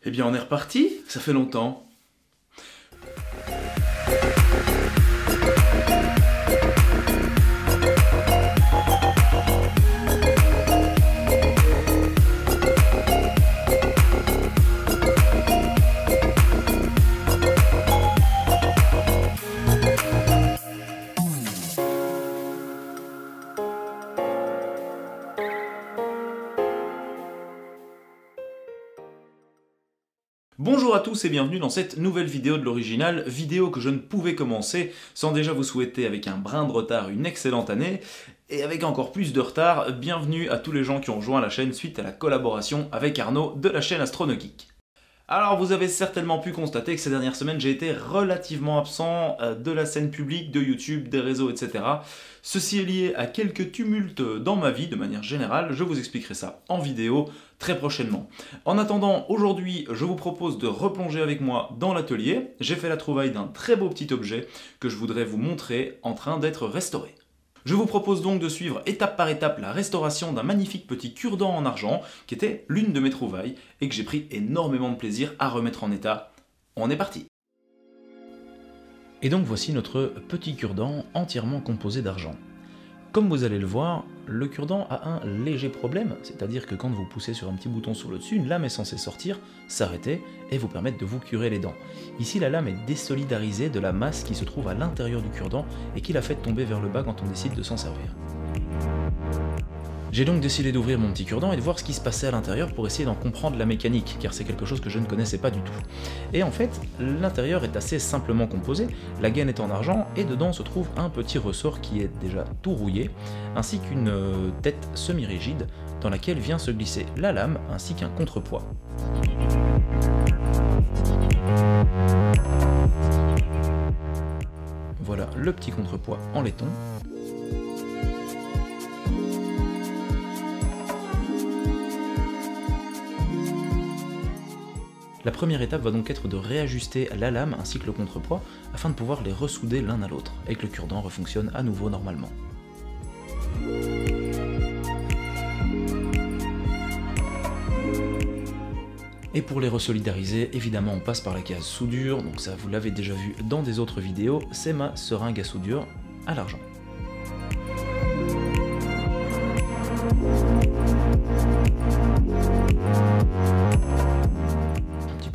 Eh bien on est reparti, ça fait longtemps. Bonjour à tous et bienvenue dans cette nouvelle vidéo de l'original, vidéo que je ne pouvais commencer sans déjà vous souhaiter avec un brin de retard une excellente année, et avec encore plus de retard, bienvenue à tous les gens qui ont rejoint la chaîne suite à la collaboration avec Arnaud de la chaîne AstronoGeek. Alors vous avez certainement pu constater que ces dernières semaines j'ai été relativement absent de la scène publique, de YouTube, des réseaux, etc. Ceci est lié à quelques tumultes dans ma vie de manière générale, je vous expliquerai ça en vidéo très prochainement. En attendant, aujourd'hui je vous propose de replonger avec moi dans l'atelier. J'ai fait la trouvaille d'un très beau petit objet que je voudrais vous montrer en train d'être restauré. Je vous propose donc de suivre étape par étape la restauration d'un magnifique petit cure-dent en argent qui était l'une de mes trouvailles et que j'ai pris énormément de plaisir à remettre en état. On est parti! Et donc voici notre petit cure-dent entièrement composé d'argent. Comme vous allez le voir, le cure-dent a un léger problème, c'est-à-dire que quand vous poussez sur un petit bouton sur le dessus, une lame est censée sortir, s'arrêter et vous permettre de vous curer les dents. Ici, la lame est désolidarisée de la masse qui se trouve à l'intérieur du cure-dent et qui la fait tomber vers le bas quand on décide de s'en servir. J'ai donc décidé d'ouvrir mon petit cure-dent et de voir ce qui se passait à l'intérieur pour essayer d'en comprendre la mécanique, car c'est quelque chose que je ne connaissais pas du tout. Et en fait, l'intérieur est assez simplement composé, la gaine est en argent, et dedans se trouve un petit ressort qui est déjà tout rouillé, ainsi qu'une tête semi-rigide dans laquelle vient se glisser la lame ainsi qu'un contrepoids. Voilà le petit contrepoids en laiton. La première étape va donc être de réajuster la lame ainsi que le contrepoids afin de pouvoir les ressouder l'un à l'autre et que le cure-dent refonctionne à nouveau normalement. Et pour les resolidariser, évidemment on passe par la case soudure, donc ça vous l'avez déjà vu dans des autres vidéos, c'est ma seringue à soudure à l'argent.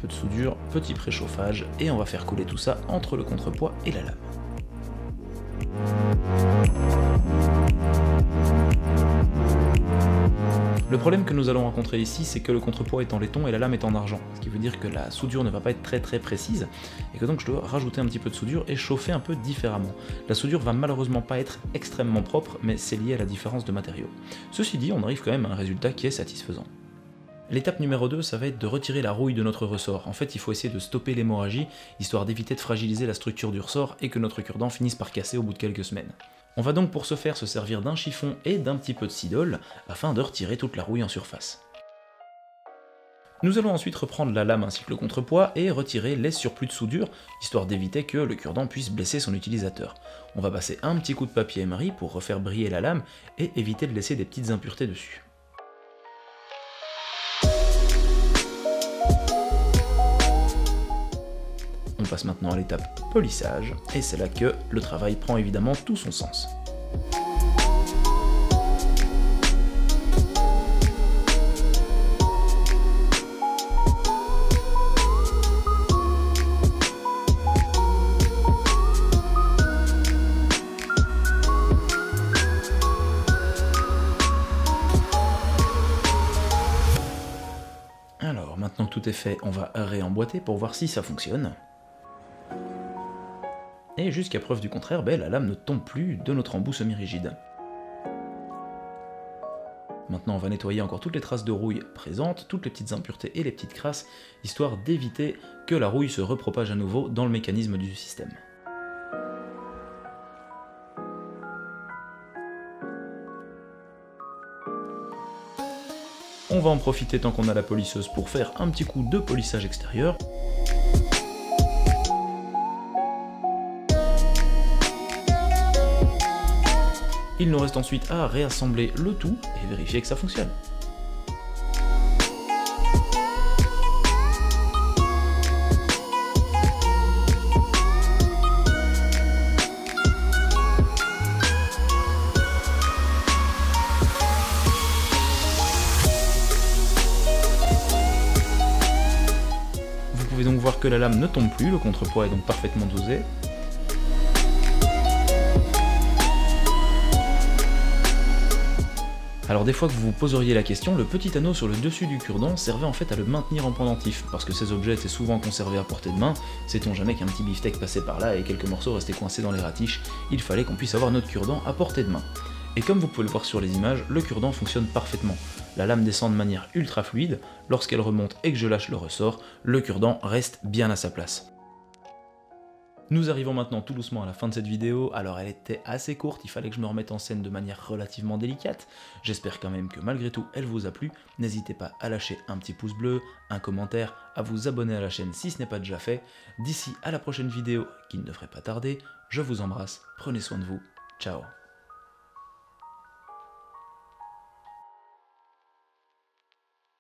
De soudure, petit préchauffage et on va faire couler tout ça entre le contrepoids et la lame. Le problème que nous allons rencontrer ici, c'est que le contrepoids est en laiton et la lame est en argent, ce qui veut dire que la soudure ne va pas être très précise et que donc je dois rajouter un petit peu de soudure et chauffer un peu différemment. La soudure va malheureusement pas être extrêmement propre, mais c'est lié à la différence de matériaux. Ceci dit, on arrive quand même à un résultat qui est satisfaisant. L'étape numéro 2, ça va être de retirer la rouille de notre ressort. En fait, il faut essayer de stopper l'hémorragie, histoire d'éviter de fragiliser la structure du ressort et que notre cure-dent finisse par casser au bout de quelques semaines. On va donc pour ce faire se servir d'un chiffon et d'un petit peu de sidol, afin de retirer toute la rouille en surface. Nous allons ensuite reprendre la lame ainsi que le contrepoids et retirer les surplus de soudure, histoire d'éviter que le cure-dent puisse blesser son utilisateur. On va passer un petit coup de papier émery pour refaire briller la lame et éviter de laisser des petites impuretés dessus. On passe maintenant à l'étape polissage, et c'est là que le travail prend évidemment tout son sens. Alors, maintenant que tout est fait, on va réemboîter pour voir si ça fonctionne. Et jusqu'à preuve du contraire, la lame ne tombe plus de notre embout semi-rigide. Maintenant on va nettoyer encore toutes les traces de rouille présentes, toutes les petites impuretés et les petites crasses, histoire d'éviter que la rouille se repropage à nouveau dans le mécanisme du système. On va en profiter tant qu'on a la polisseuse pour faire un petit coup de polissage extérieur. Il nous reste ensuite à réassembler le tout et vérifier que ça fonctionne. voir que la lame ne tombe plus, le contrepoids est donc parfaitement dosé. Alors des fois que vous vous poseriez la question, le petit anneau sur le dessus du cure-dent servait en fait à le maintenir en pendentif, parce que ces objets étaient souvent conservés à portée de main, sait-on jamais qu'un petit beefsteak passait par là et quelques morceaux restaient coincés dans les ratiches, il fallait qu'on puisse avoir notre cure-dent à portée de main. Et comme vous pouvez le voir sur les images, le cure-dent fonctionne parfaitement. La lame descend de manière ultra fluide, lorsqu'elle remonte et que je lâche le ressort, le cure-dent reste bien à sa place. Nous arrivons maintenant tout doucement à la fin de cette vidéo, alors elle était assez courte, il fallait que je me remette en scène de manière relativement délicate. J'espère quand même que malgré tout elle vous a plu, n'hésitez pas à lâcher un petit pouce bleu, un commentaire, à vous abonner à la chaîne si ce n'est pas déjà fait. D'ici à la prochaine vidéo qui ne devrait pas tarder, je vous embrasse, prenez soin de vous, ciao.